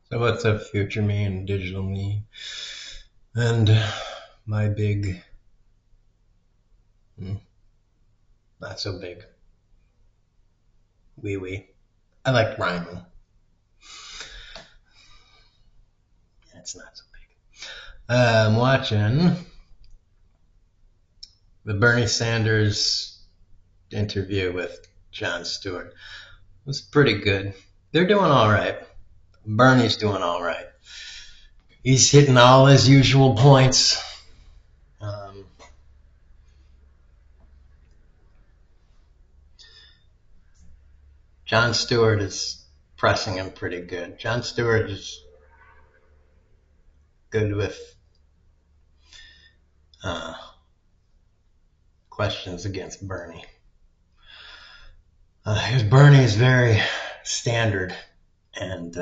So what's up, future me and digital me? And my big, hmm, not so big, wee wee. I like rhyming. It's not so big. I'm watching the Bernie Sanders interview with Jon Stewart. It was pretty good. They're doing all right. Bernie's doing all right. He's hitting all his usual points. Um, Jon Stewart is pressing him pretty good. Jon Stewart is good with uh, questions against Bernie. Because Bernie is very standard, and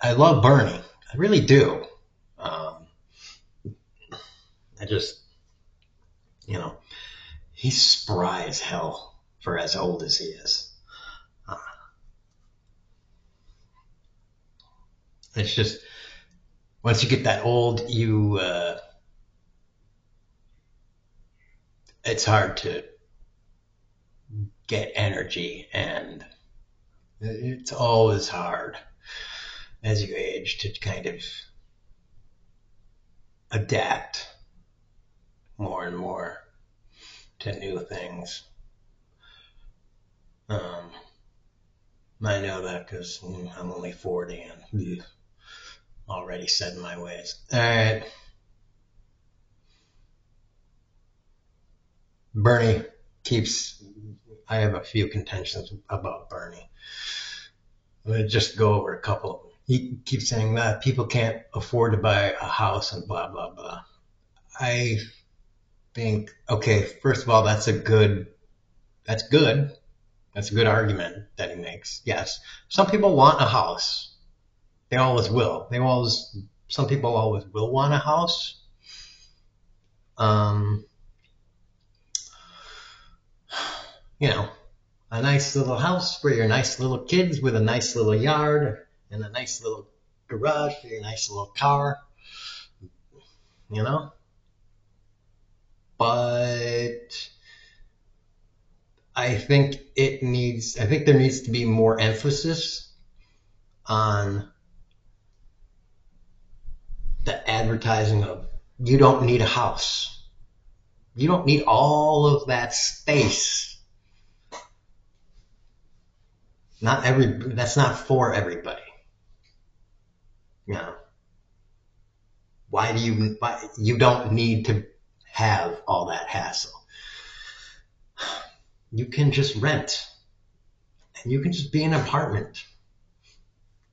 I love Bernie. I really do. Um, I just, you know, he's spry as hell for as old as he is. Uh, it's just once you get that old, it's hard to get energy, and it's always hard as you age to kind of adapt more and more to new things. Um, I know that because I'm only 40 and already set in my ways. All right, Bernie keeps. I have a few contentions about Bernie. I'm gonna just go over a couple. He keeps saying that people can't afford to buy a house and blah blah blah. I think okay, first of all, That's good. That's a good argument that he makes. Yes, some people want a house. They always will. Some people always will want a house. Um, you know, a nice little house for your nice little kids with a nice little yard and a nice little garage for your nice little car, you know? But I think there needs to be more emphasis on the advertising of you don't need a house. You don't need all of that space. That's not for everybody. You know, why you don't need to have all that hassle. You can just rent and you can just be in an apartment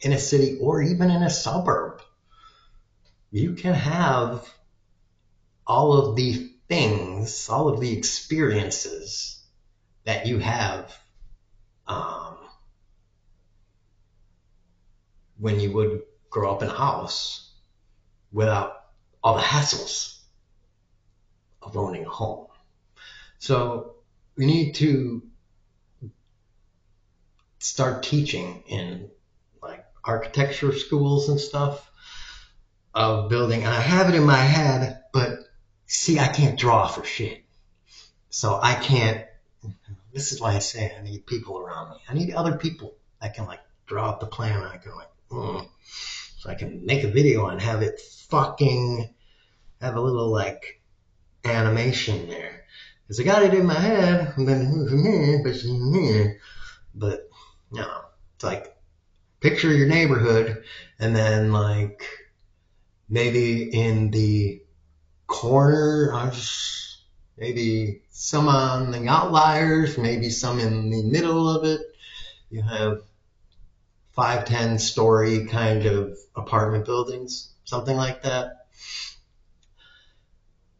in a city or even in a suburb. You can have all of the things, all of the experiences that you have um, when you would grow up in a house without all the hassles of owning a home. So we need to start teaching in like architecture schools and stuff of building. And I have it in my head, but see, I can't draw for shit. So I can't. This is why I say I need people around me. I need other people that can like draw up the plan. And I can like, so I can make a video and have it fucking have a little like animation there. Because I got it in my head, but no, it's like picture your neighborhood, and then like maybe in the corner, maybe some on the outliers, maybe some in the middle of it. You have 5, 10 story kind of apartment buildings, something like that.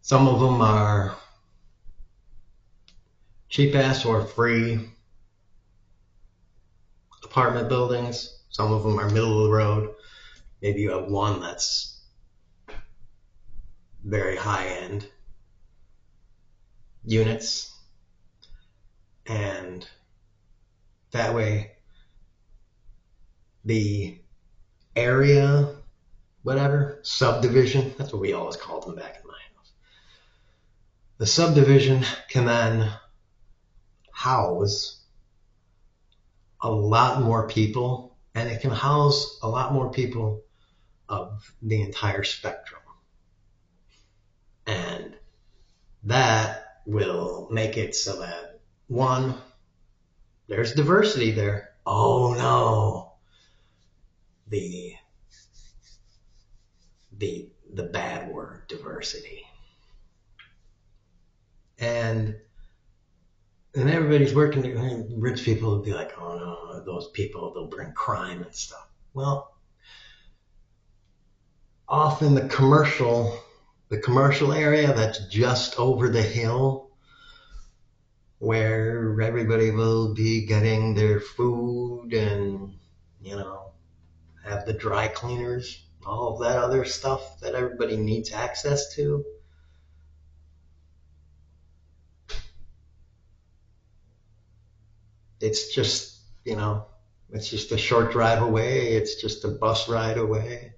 Some of them are cheap ass or free apartment buildings. Some of them are middle of the road. Maybe you have one that's very high end units, and that way the area, whatever, subdivision, that's what we always called them back in my house. The subdivision can then house a lot more people, and it can house a lot more people of the entire spectrum. And that will make it so that, one, there's diversity there. Oh no, the the bad word, diversity. And everybody's working. Rich people will be like, oh no, those people, they'll bring crime and stuff. Well, often the commercial area that's just over the hill, where everybody will be getting their food and, have the dry cleaners, all of that other stuff that everybody needs access to. It's just, it's just a short drive away. It's just a bus ride away.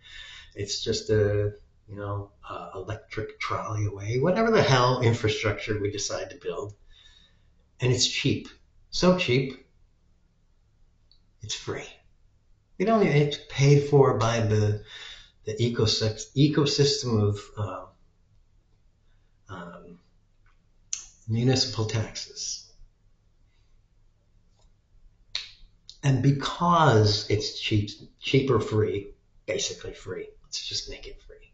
It's just a, electric trolley away, whatever the hell infrastructure we decide to build. And it's cheap. So cheap, it's free. It's paid for by the ecosystem of municipal taxes. And because it's cheap or free, basically free, let's just make it free.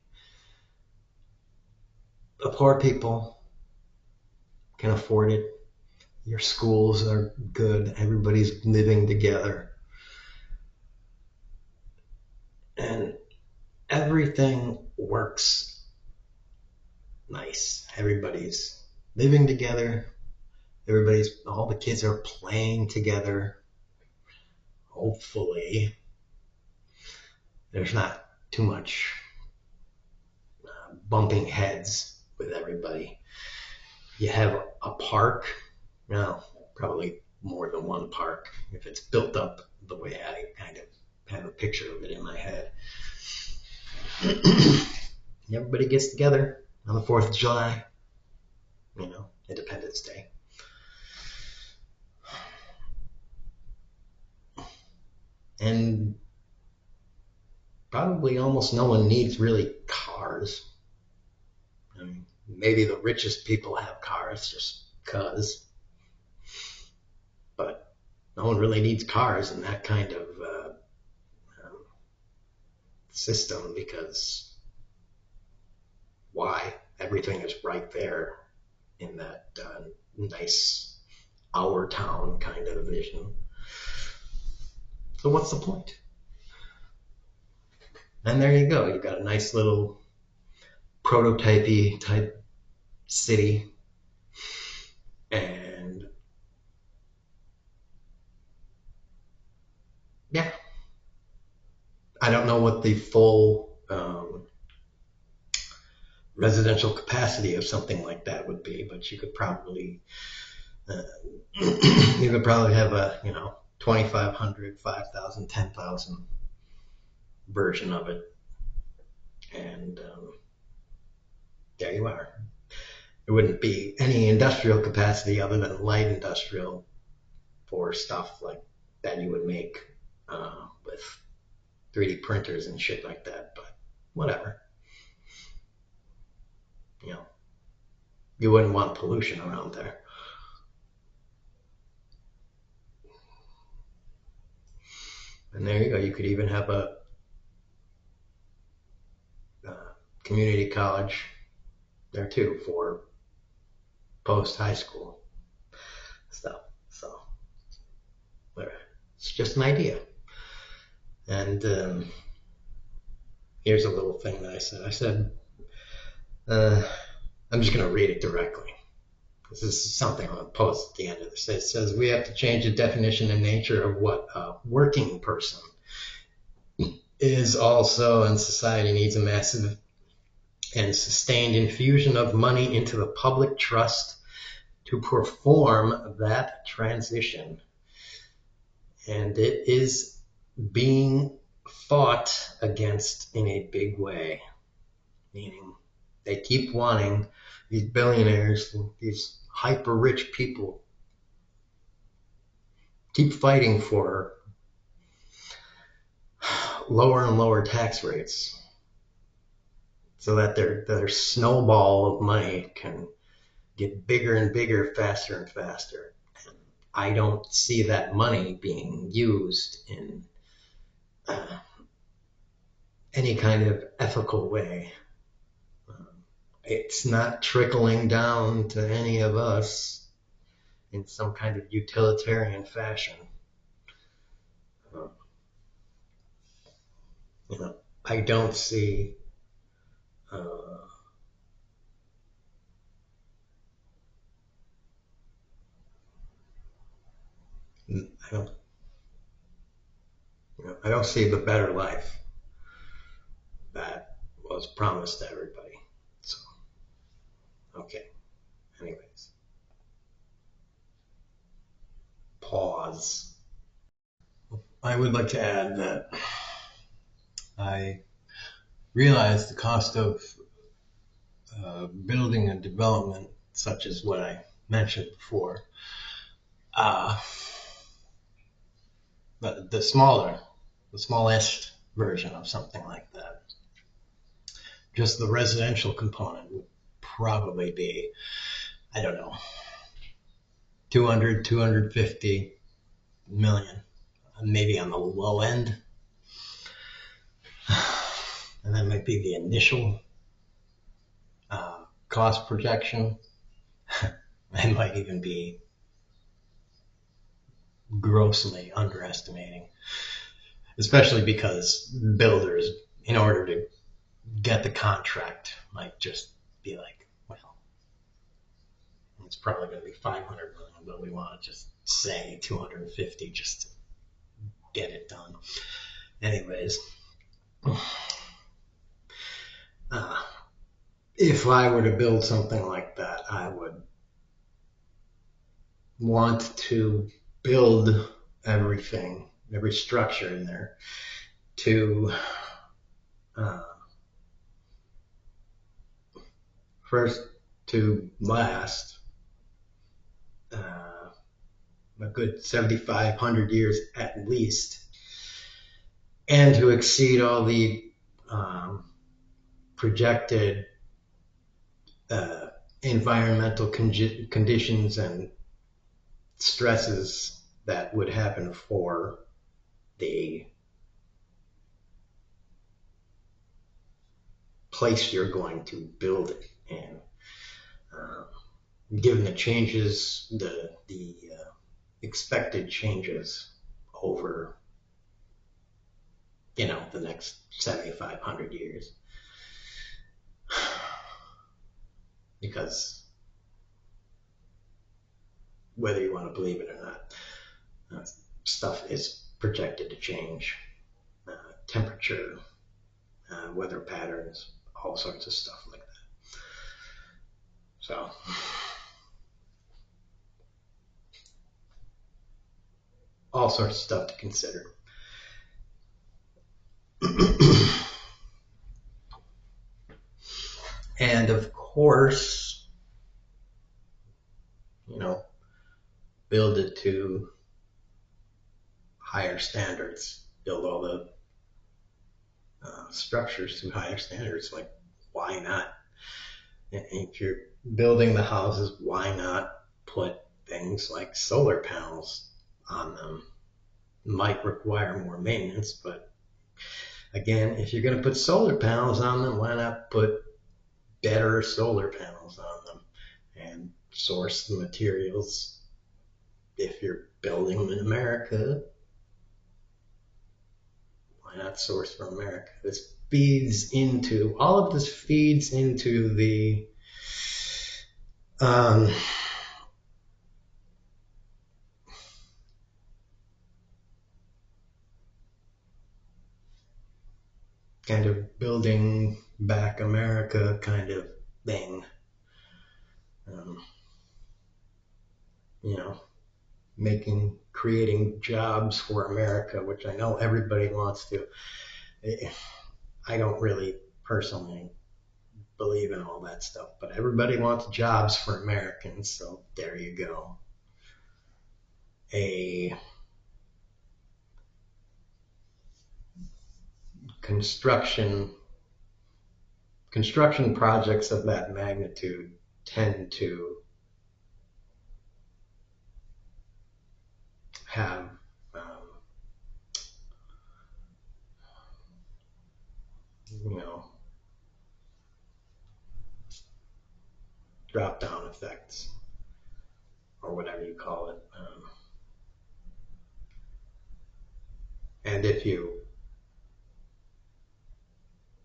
The poor people can afford it. Your schools are good. Everybody's living together. And everything works nice. Everybody's living together. All the kids are playing together. Hopefully, there's not too much bumping heads with everybody. You have a park, well, probably more than one park if it's built up the way I kind of have a picture of it in my head. Everybody gets together on the 4th of July, Independence Day. And probably almost no one needs really cars. I mean, maybe the richest people have cars just because. But no one really needs cars in that kind of system, because why? Everything is right there in that nice our town kind of vision. So what's the point? And there you go. You've got a nice little prototype-y type city. And yeah, I don't know what the full residential capacity of something like that would be, but you could probably have a 2,500, 5,000, 10,000 version of it, and there you are. It wouldn't be any industrial capacity other than light industrial for stuff like that you would make with 3D printers and shit like that, but whatever. You wouldn't want pollution around there. And there you go. You could even have a community college there too for post-high school stuff. So it's just an idea. And here's a little thing that I said. I said, I'm just going to read it directly. This is something on the post at the end of this. It says, we have to change the definition and nature of what a working person is also, and society needs a massive and sustained infusion of money into the public trust to perform that transition. And it is being fought against in a big way, meaning they keep wanting these billionaires, these hyper rich people keep fighting for lower and lower tax rates so that their snowball of money can get bigger and bigger, faster and faster. I don't see that money being used in uh, any kind of ethical way. It's not trickling down to any of us in some kind of utilitarian fashion. Uh, you know, I don't see. I don't. I don't see the better life that was promised to everybody. So, okay. Anyways, pause. I would like to add that I realize the cost of building and development, such as what I mentioned before. Uh, the smaller, the smallest version of something like that. Just the residential component would probably be, I don't know, 200, 250 million, maybe on the low end. And that might be the initial cost projection. I might even be grossly underestimating, especially because builders, in order to get the contract, might just be like, well, it's probably going to be 500 million, but we want to just say 250 just to get it done. Anyways, uh, if I were to build something like that, I would want to build everything, every structure in there to uh, first to last a good 7,500 years at least, and to exceed all the um, projected uh, environmental conditions and stresses that would happen for the place you're going to build it in. Uh, Given the changes, the expected changes over the next 7,500 years, because whether you want to believe it or not, stuff is projected to change. Temperature, weather patterns, all sorts of stuff like that. So, all sorts of stuff to consider. And of course, build it to higher standards, build all the structures to higher standards. Like, why not? If you're building the houses, why not put things like solar panels on them? Might require more maintenance, but again, if you're going to put solar panels on them, why not put better solar panels on them and source the materials? If you're building them in America, why not source from America? All of this feeds into the kind of building back America kind of thing. Um, you know, making creating jobs for America, which I know everybody wants to. I don't really personally believe in all that stuff, but everybody wants jobs for Americans, so there you go. A construction projects of that magnitude tend to have you know, drop down effects or whatever you call it. And if you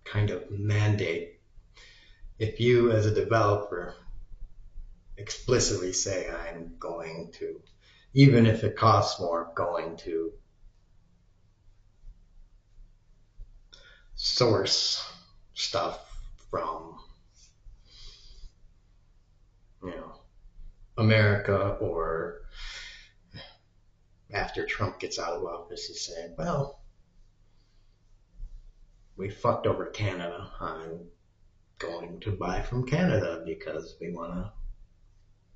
kind of mandate, if you as a developer explicitly say, I'm going to, even if it costs more, going to source stuff from, America, or after Trump gets out of office, he's saying, well, we fucked over Canada. I'm going to buy from Canada because we want to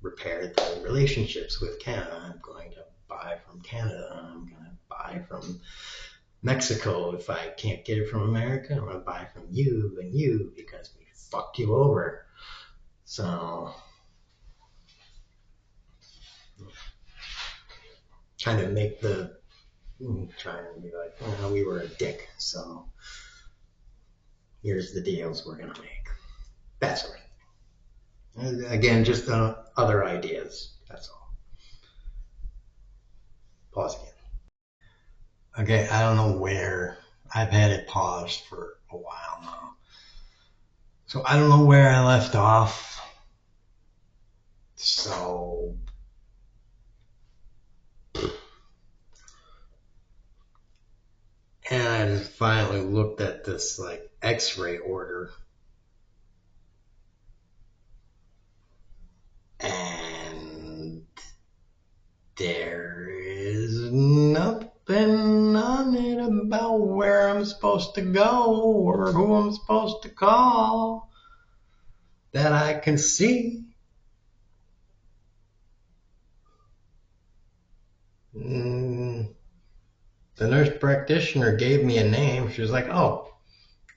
repair the relationships with Canada. I'm going to buy from Canada. I'm going to buy from Mexico. If I can't get it from America, I'm going to buy from you and you because we fucked you over. So, kind of make the, trying to be like, we were a dick, so here's the deals we're going to make. That sort of thing. Again, just other ideas. That's all. Pause again. Okay, I don't know where. I've had it paused for a while now. So I don't know where I left off. So and I just finally looked at this like x-ray order, and there is nothing on it about where I'm supposed to go or who I'm supposed to call that I can see. The nurse practitioner gave me a name. She was like, oh,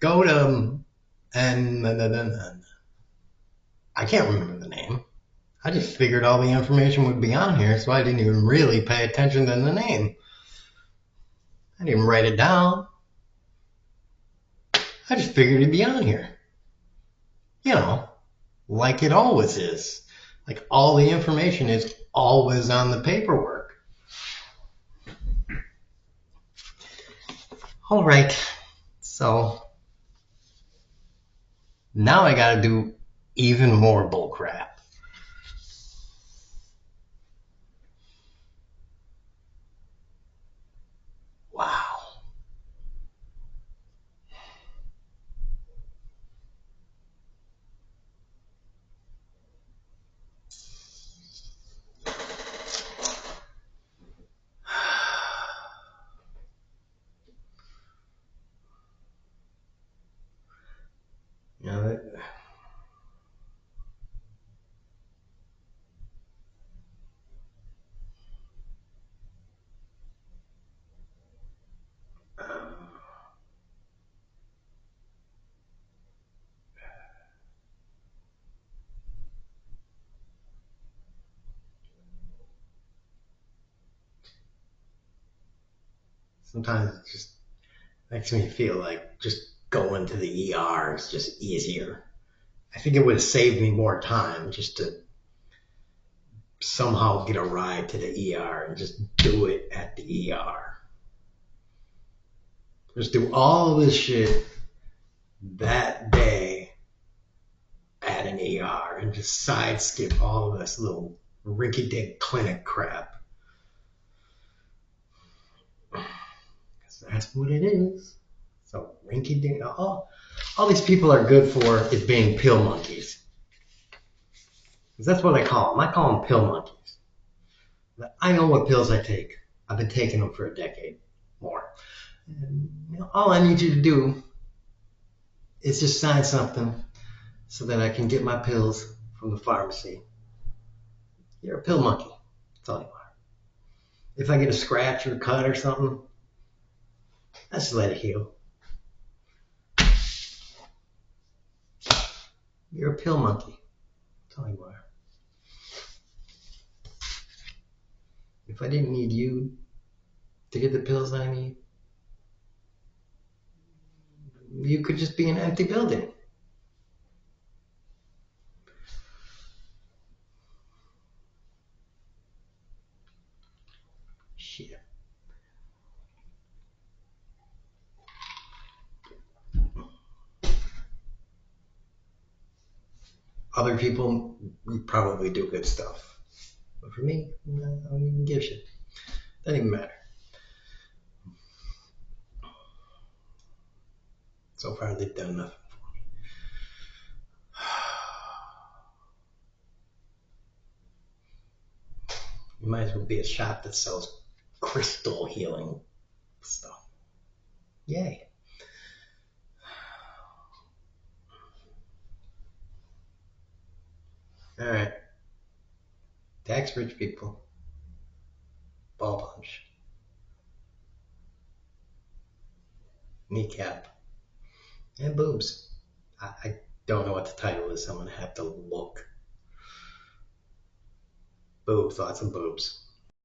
go to, and I can't remember the name. I just figured all the information would be on here, so I didn't even really pay attention to the name. I didn't even write it down. I just figured it'd be on here. Like it always is. Like all the information is always on the paperwork. All right. So now I gotta do even more bullcrap. Wow. You know, sometimes it just makes me feel like just going to the ER is just easier. I think it would have saved me more time just to somehow get a ride to the ER and just do it at the ER. Just do all this shit that day at an ER and just side skip all of this little rinky-dink clinic crap. Because that's what it is. So rinky-dink. All these people are good for is being pill monkeys. Because that's what I call them. I call them pill monkeys. I know what pills I take. I've been taking them for a decade more. And all I need you to do is just sign something so that I can get my pills from the pharmacy. You're a pill monkey. That's all you are. If I get a scratch or a cut or something, I just let it heal. You're a pill monkey. That's all you are. If I didn't need you to get the pills I need, you could just be an empty building. Shit. Other people probably do good stuff. But for me, no, I don't even give a shit. Doesn't even matter. So far, they've done nothing for me. You might as well be a shop that sells crystal healing stuff. Yay. All right. Tax rich people. Ball punch. Kneecap. And boobs. I don't know what the title is. I'm going to have to look. Boobs. Lots of boobs.